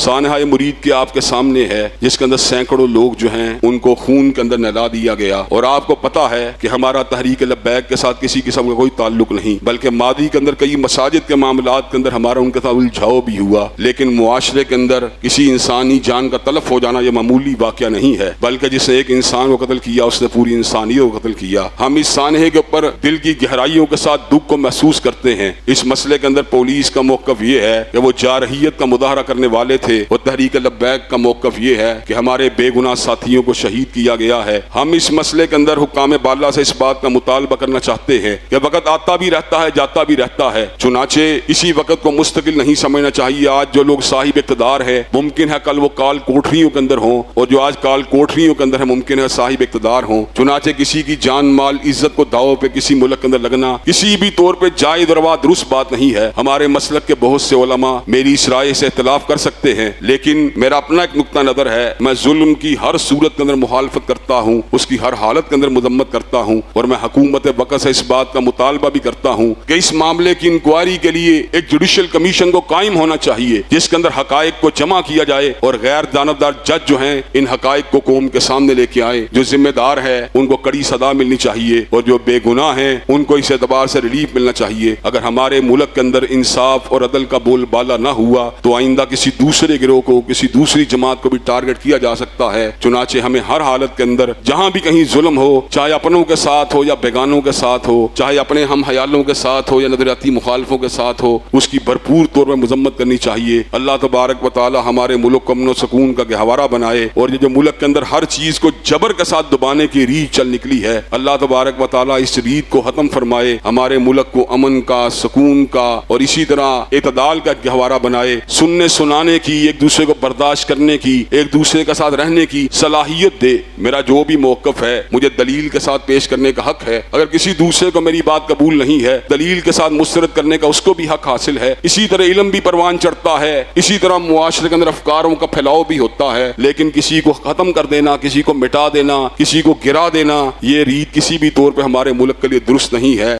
سانحہ مرید کے آپ کے سامنے ہے جس کے اندر سینکڑوں لوگ جو ہیں ان کو خون کے اندر نہلا دیا گیا، اور آپ کو پتا ہے کہ ہمارا تحریک لبیک کے ساتھ کسی قسم کا کوئی تعلق نہیں، بلکہ ماضی کے اندر کئی مساجد کے معاملات کے اندر ہمارا ان کے ساتھ الجھاؤ بھی ہوا، لیکن معاشرے کے اندر کسی انسانی جان کا تلف ہو جانا یہ معمولی واقعہ نہیں ہے، بلکہ جس نے ایک انسان کو قتل کیا اس نے پوری انسانیت کو قتل کیا۔ ہم اس سانحے کے اوپر دل کی گہرائیوں کے ساتھ دکھ کو محسوس کرتے ہیں۔ اس مسئلے کے اندر پولیس کا موقف یہ ہے کہ وہ جارحیت کا مظاہرہ کرنے والے تھے، اور تحریک لبیک کا موقف یہ ہے کہ ہمارے بے گناہ ساتھیوں کو شہید کیا گیا ہے۔ ہم اس مسئلے کے اندر حکام بالا سے اس بات کا مطالبہ کرنا چاہتے ہیں کہ وقت آتا بھی رہتا ہے جاتا بھی رہتا ہے، چنانچہ اسی وقت کو مستقل نہیں سمجھنا چاہیے۔ آج جو لوگ صاحب اقتدار ہے ممکن ہے کل وہ کال کوٹریوں کے اندر ہوں، اور جو آج کال کوٹریوں کے اندر ہے ممکن ہے صاحب اقتدار ہوں۔ چنانچہ کسی کی جان مال عزت کو داؤ پہ کسی ملک کے اندر لگنا کسی بھی طور پہ جائز اور درست بات نہیں ہے۔ ہمارے مسلک کے بہت سے علماء میری اس رائے سے اختلاف کر سکتے ہیں، لیکن میرا اپنا ایک نقطہ نظر ہے، میں ظلم کی ہر صورت کے اندر مخالفت کرتا ہوں، اس کی ہر حالت کے اندر مذمت کرتا ہوں، اور میں حکومت وقت سے اس بات کا مطالبہ بھی کرتا ہوں کہ اس معاملے کی انکوائری کے لیے ایک جوڈیشل کمیشن کو قائم ہونا چاہیے جس کے اندر حقائق کو جمع کیا جائے، اور غیر جانبدار جج جو ہیں ان حقائق کو قوم کے سامنے لے کے آئے۔ جو ذمہ دار ہے ان کو کڑی سزا ملنی چاہیے، اور جو بے گناہ ہیں ان کو اس اعتبار سے ریلیف ملنا چاہیے۔ اگر ہمارے ملک کے اندر انصاف اور عدل کا بول بالا نہ ہوا تو آئندہ کسی دوسرے گروہ کو کسی دوسری جماعت کو بھی ٹارگٹ کیا جا سکتا ہے۔ چنانچہ ہمیں ہر حالت کے اندر جہاں بھی کہیں ظلم ہو، چاہے اپنوں کے ساتھ ہو یا بیگانوں کے ساتھ ہو، چاہے اپنے ہم حیالوں کے ساتھ ہو یا نظریاتی مخالفوں کے ساتھ ہو، اس کی بھرپور طور پر مذمت کرنی چاہیے۔ اللہ تبارک و تعالی ہمارے ملک کو امن و سکون کا گہوارہ بنائے، اور یہ جو ملک کے اندر ہر چیز کو جبر کے ساتھ دبانے کی ریت چل نکلی ہے، اللہ تبارک و تعالی اس ریت کو ختم فرمائے، ہمارے ملک کو امن کا، سکون کا اور اسی طرح اعتدال کا گہوارہ بنائے، سننے سنانے کی، ایک دوسرے کو برداشت کرنے کی، ایک دوسرے کے ساتھ رہنے کی صلاحیت دے۔ میرا جو بھی موقف ہے مجھے دلیل کے ساتھ پیش کرنے کا حق ہے، اگر کسی دوسرے کو میری بات قبول نہیں ہے دلیل کے ساتھ مسترد کرنے کا اس کو بھی حق حاصل ہے۔ اسی طرح علم بھی پروان چڑھتا ہے، اسی طرح معاشرے کے اندر افکاروں کا پھیلاؤ بھی ہوتا ہے، لیکن کسی کو ختم کر دینا، کسی کو مٹا دینا، کسی کو گرا دینا، یہ ریت کسی بھی طور پہ ہمارے ملک کے لیے درست نہیں ہے۔